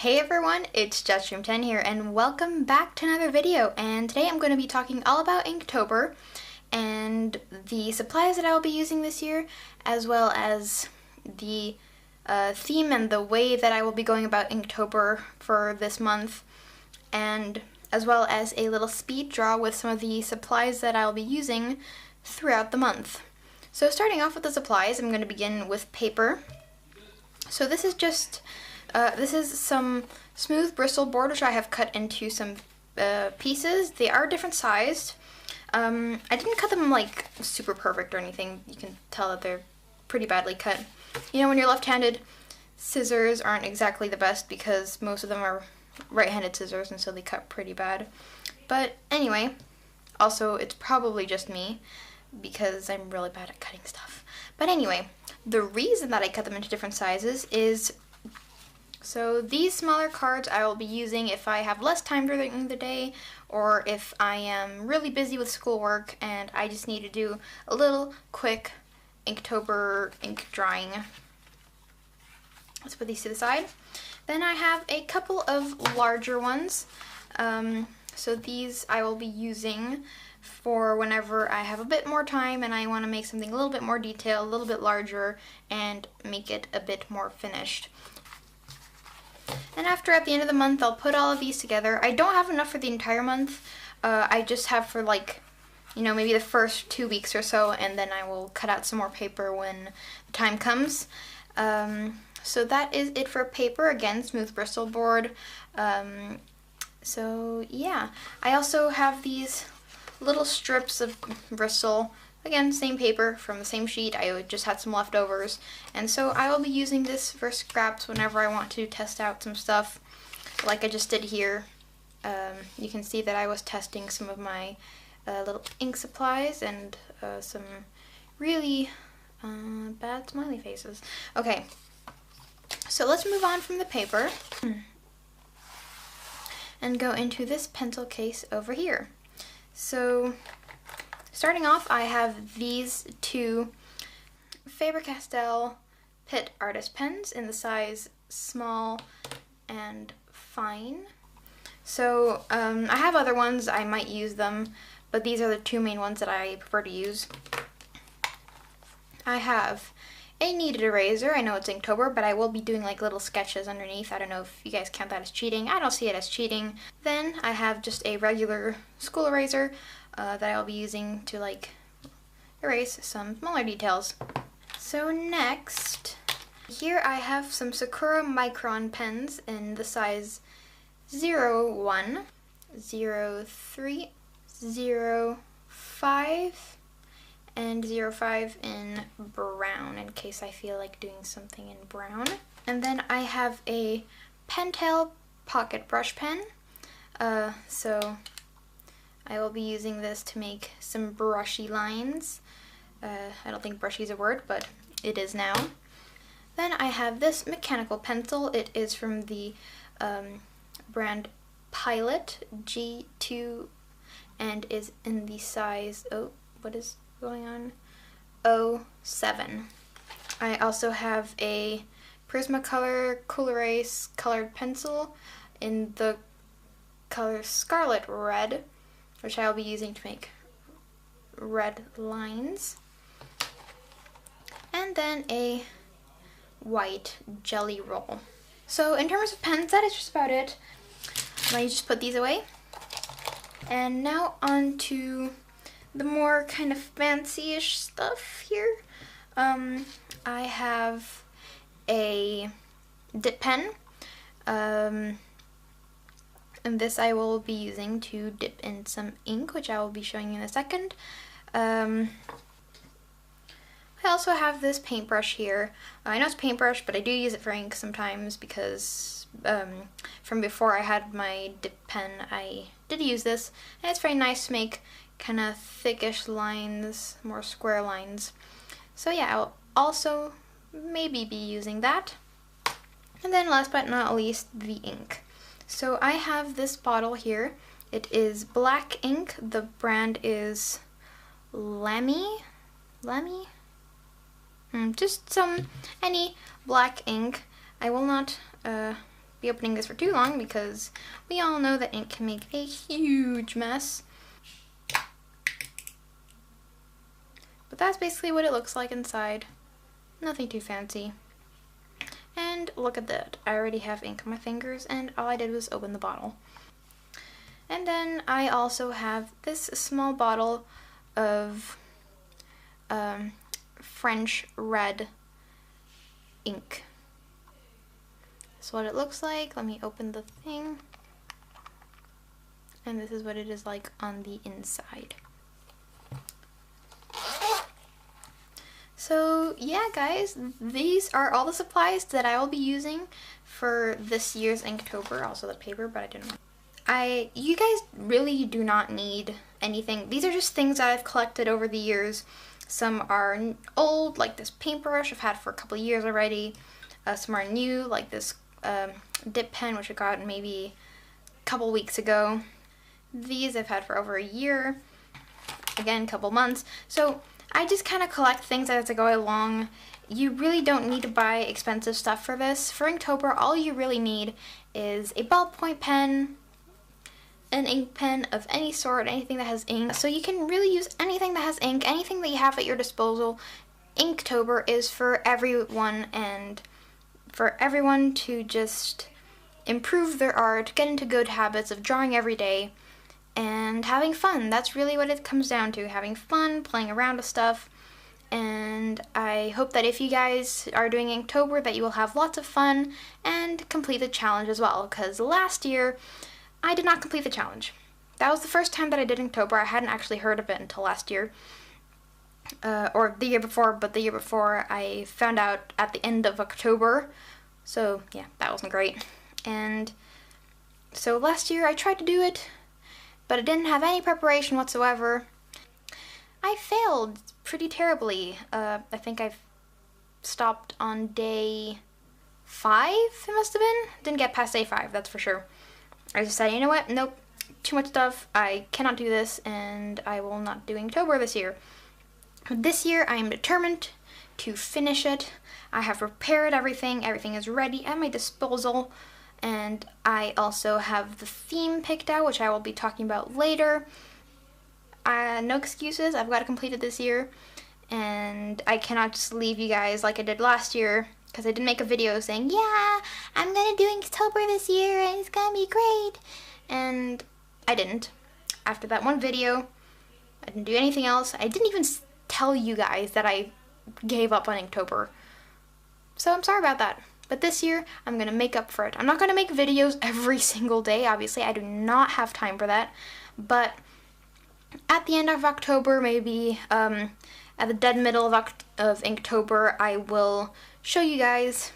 Hey everyone, it's JustStream10 here and welcome back to another video, and today I'm going to be talking all about Inktober and the supplies that I'll be using this year, as well as the theme and the way that I will be going about Inktober for this month, and as well as a little speed draw with some of the supplies that I'll be using throughout the month. So starting off with the supplies, I'm going to begin with paper. So this is just this is some smooth bristle board which I have cut into some pieces. They are different sized. I didn't cut them like super perfect or anything. You can tell that they're pretty badly cut. You know, when you're left-handed, scissors aren't exactly the best because most of them are right-handed scissors and so they cut pretty bad. But anyway, also it's probably just me because I'm really bad at cutting stuff. But anyway, the reason that I cut them into different sizes is so these smaller cards I will be using if I have less time during the day, or if I am really busy with schoolwork and I just need to do a little quick Inktober ink drawing. Let's put these to the side. Then I have a couple of larger ones. So these I will be using for whenever I have a bit more time and I want to make something a little bit more detailed, a little bit larger, and make it a bit more finished. And after, at the end of the month, I'll put all of these together. I don't have enough for the entire month. I just have for like, you know, maybe the first 2 weeks or so, and then I will cut out some more paper when the time comes. So that is it for paper. Again, smooth bristle board. So yeah, I also have these little strips of bristle. Again, same paper from the same sheet. I just had some leftovers, and so I will be using this for scraps whenever I want to test out some stuff, like I just did here. You can see that I was testing some of my little ink supplies and some really bad smiley faces. Okay, so let's move on from the paper and go into this pencil case over here. So starting off, I have these two Faber-Castell Pitt Artist pens in the size small and fine. So I have other ones, I might use them, but these are the two main ones that I prefer to use. I have a kneaded eraser. I know it's Inktober, but I will be doing like little sketches underneath. I don't know if you guys count that as cheating. I don't see it as cheating. Then I have just a regular school eraser that I'll be using to like erase some smaller details. So next, here I have some Sakura Micron pens in the size 01, 03, 05, and 05 in brown, in case I feel like doing something in brown. And then I have a Pentel pocket brush pen. So I will be using this to make some brushy lines. I don't think brushy is a word, but it is now. Then I have this mechanical pencil. It is from the brand Pilot G2 and is in the size, oh, what is going on? 07. I also have a Prismacolor Cool Erase colored pencil in the color Scarlet Red, which I'll be using to make red lines. And then a white jelly roll. So in terms of pens, that is just about it. Let me just put these away. And now on to the more kind of fancy-ish stuff here. I have a dip pen. And this I will be using to dip in some ink, which I will be showing you in a second. I also have this paintbrush here. I know it's paintbrush, but I do use it for ink sometimes because from before I had my dip pen, I did use this, and it's very nice to make kind of thickish lines, more square lines. So yeah, I'll also maybe be using that. And then last but not least, the ink. So I have this bottle here. It is black ink. The brand is Lamy? Just any black ink. I will not be be opening this for too long because we all know that ink can make a huge mess. But that's basically what it looks like inside. Nothing too fancy. And look at that. I already have ink on my fingers and all I did was open the bottle. And then I also have this small bottle of French red ink. That's what it looks like. Let me open the thing. And this is what it is like on the inside. So yeah guys, these are all the supplies that I will be using for this year's Inktober. Also the paper, but I didn't know. You guys really do not need anything. These are just things that I've collected over the years. Some are old, like this paintbrush I've had for a couple of years already. Some are new, like this dip pen, which I got maybe a couple weeks ago. These I've had for over a year. Again, a couple months. So I just kind of collect things as I go along. You really don't need to buy expensive stuff for this. For Inktober, all you really need is a ballpoint pen, an ink pen of any sort, anything that has ink. So you can really use anything that has ink, anything that you have at your disposal. Inktober is for everyone, and for everyone to just improve their art, get into good habits of drawing every day, and having fun. That's really what it comes down to, having fun, playing around with stuff. And I hope that if you guys are doing Inktober that you will have lots of fun and complete the challenge as well, because last year I did not complete the challenge. That was the first time that I did Inktober. I hadn't actually heard of it until last year, or the year before, but the year before I found out at the end of October. So yeah, that wasn't great. And so last year I tried to do it, but I didn't have any preparation whatsoever. I failed pretty terribly. I think I stopped on day 5, it must have been. Didn't get past day 5, that's for sure. I just said, you know what, nope, too much stuff, I cannot do this, and I will not do Inktober this year. This year I am determined to finish it. I have prepared everything is ready at my disposal. And I also have the theme picked out, which I will be talking about later. No excuses, I've got to complete it this year. And I cannot just leave you guys like I did last year, because I did make a video saying, yeah, I'm going to do Inktober this year and it's going to be great. And I didn't. After that one video, I didn't do anything else. I didn't even tell you guys that I gave up on Inktober. So I'm sorry about that. But this year, I'm going to make up for it. I'm not going to make videos every single day, obviously. I do not have time for that. But at the end of October, maybe at the dead middle of Inktober, I will show you guys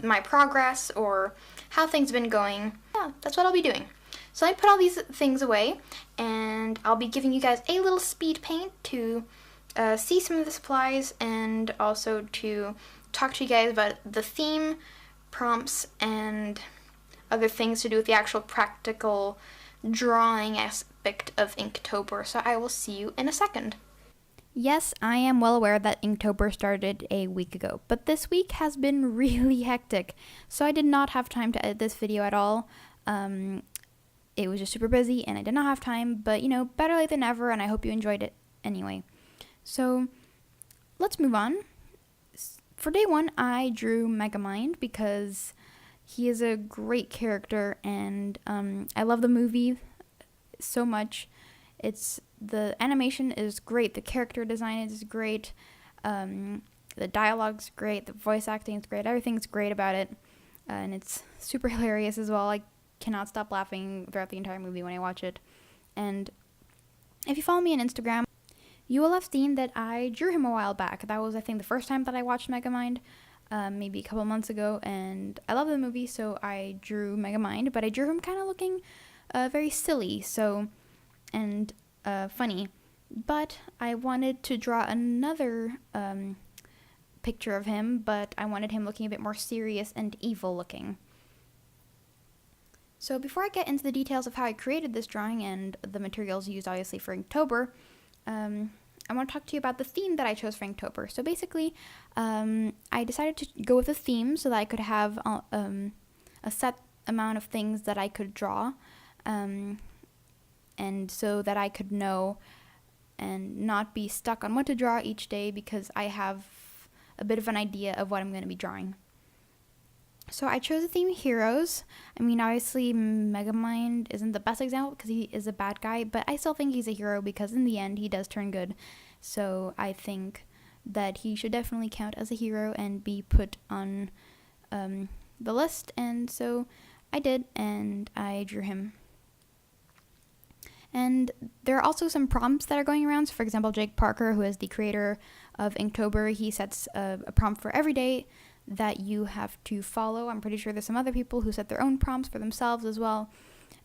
my progress or how things have been going. Yeah, that's what I'll be doing. So I put all these things away, and I'll be giving you guys a little speed paint to see some of the supplies, and also to talk to you guys about the theme, prompts, and other things to do with the actual practical drawing aspect of Inktober. So I will see you in a second. Yes, I am well aware that Inktober started a week ago, but this week has been really hectic, so I did not have time to edit this video at all. It was just super busy and I did not have time, but you know, better late than never, and I hope you enjoyed it anyway. So let's move on. For day 1, I drew Megamind because he is a great character, and I love the movie so much. The animation is great, the character design is great, the dialogue's great, the voice acting is great, everything's great about it, and it's super hilarious as well. I cannot stop laughing throughout the entire movie when I watch it. And if you follow me on Instagram, you will have seen that I drew him a while back. That was, I think, the first time that I watched Megamind, maybe a couple months ago, and I love the movie, so I drew Megamind, but I drew him kind of looking very silly, and funny. But I wanted to draw another picture of him, but I wanted him looking a bit more serious and evil looking. So before I get into the details of how I created this drawing and the materials used obviously for Inktober, I want to talk to you about the theme that I chose for Inktober. So basically, I decided to go with a theme so that I could have a a set amount of things that I could draw, and so that I could know and not be stuck on what to draw each day, because I have a bit of an idea of what I'm going to be drawing. So I chose the theme heroes. I mean, obviously Megamind isn't the best example because he is a bad guy, but I still think he's a hero because in the end he does turn good. So I think that he should definitely count as a hero and be put on the list, and so I did, and I drew him. And there are also some prompts that are going around. So for example, Jake Parker, who is the creator of Inktober, he sets a prompt for every day that you have to follow. I'm pretty sure there's some other people who set their own prompts for themselves as well.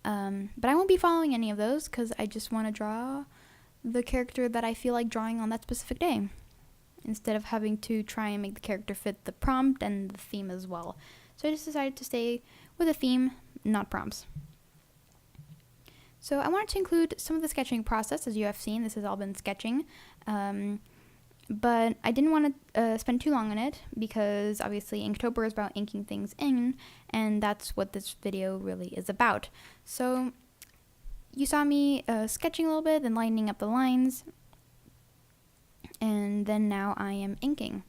But I won't be following any of those because I just want to draw the character that I feel like drawing on that specific day, instead of having to try and make the character fit the prompt and the theme as well. So I just decided to stay with a theme, not prompts. So I wanted to include some of the sketching process. As you have seen, this has all been sketching. But I didn't want to spend too long on it because obviously Inktober is about inking things in, and that's what this video really is about. So you saw me sketching a little bit, then lining up the lines, and then now I am inking.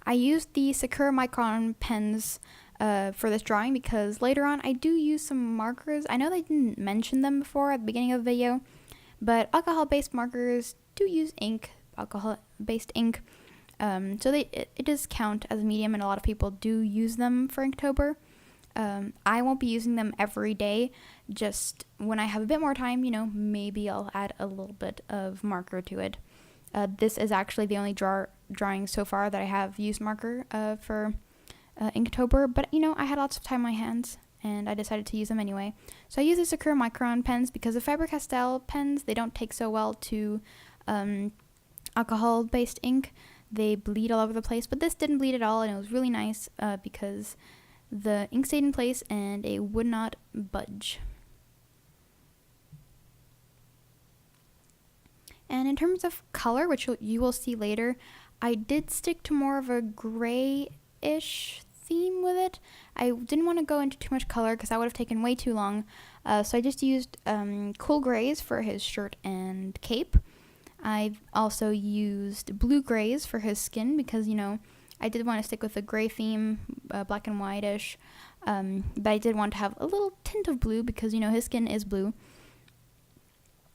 I used the Sakura Micron pens for this drawing because later on I do use some markers. I know they didn't mention them before at the beginning of the video, but alcohol-based markers do use ink, alcohol-based ink. So it does count as a medium, and a lot of people do use them for Inktober. I won't be using them every day, just when I have a bit more time, you know, maybe I'll add a little bit of marker to it. This is actually the only drawing so far that I have used marker for Inktober, but you know, I had lots of time on my hands and I decided to use them anyway. So I use the Sakura Micron pens because the Faber-Castell pens, they don't take so well to alcohol-based ink. They bleed all over the place, but this didn't bleed at all, and it was really nice because the ink stayed in place and it would not budge. And in terms of color, which you will see later, I did stick to more of a grayish theme with it. I didn't want to go into too much color because that would have taken way too long. So I just used cool grays for his shirt and cape. I've also used blue grays for his skin because, you know, I did want to stick with a gray theme, black and white-ish. But I did want to have a little tint of blue because, you know, his skin is blue.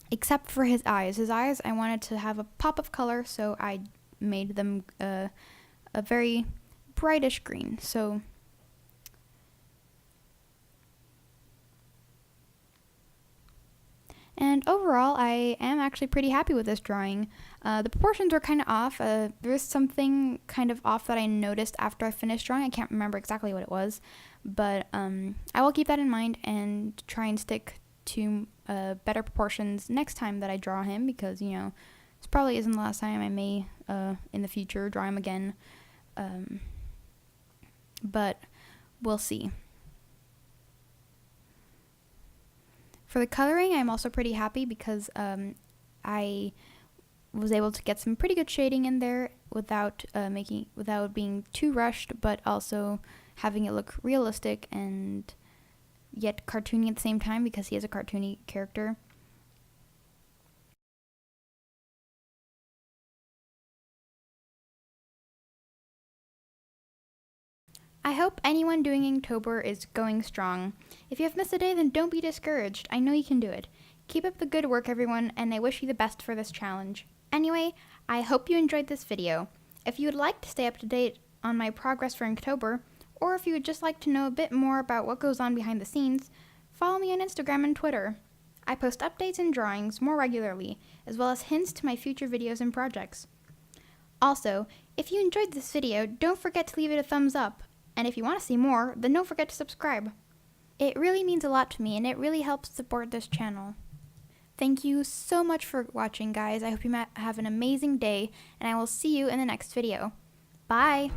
Except for his eyes. His eyes, I wanted to have a pop of color, so I made them a very brightish green. So and overall, I am actually pretty happy with this drawing. The proportions were kind of off. There's something kind of off that I noticed after I finished drawing. I can't remember exactly what it was, but I will keep that in mind and try and stick to better proportions next time that I draw him, because, you know, this probably isn't the last time. I may in the future draw him again, but we'll see. For the coloring, I'm also pretty happy because I was able to get some pretty good shading in there without being too rushed, but also having it look realistic and yet cartoony at the same time because he is a cartoony character. I hope anyone doing Inktober is going strong. If you have missed a day, then don't be discouraged. I know you can do it. Keep up the good work, everyone, and I wish you the best for this challenge. Anyway, I hope you enjoyed this video. If you would like to stay up to date on my progress for Inktober, or if you would just like to know a bit more about what goes on behind the scenes, follow me on Instagram and Twitter. I post updates and drawings more regularly, as well as hints to my future videos and projects. Also, if you enjoyed this video, don't forget to leave it a thumbs up. And if you want to see more, then don't forget to subscribe. It really means a lot to me, and it really helps support this channel. Thank you so much for watching, guys. I hope you have an amazing day, and I will see you in the next video. Bye!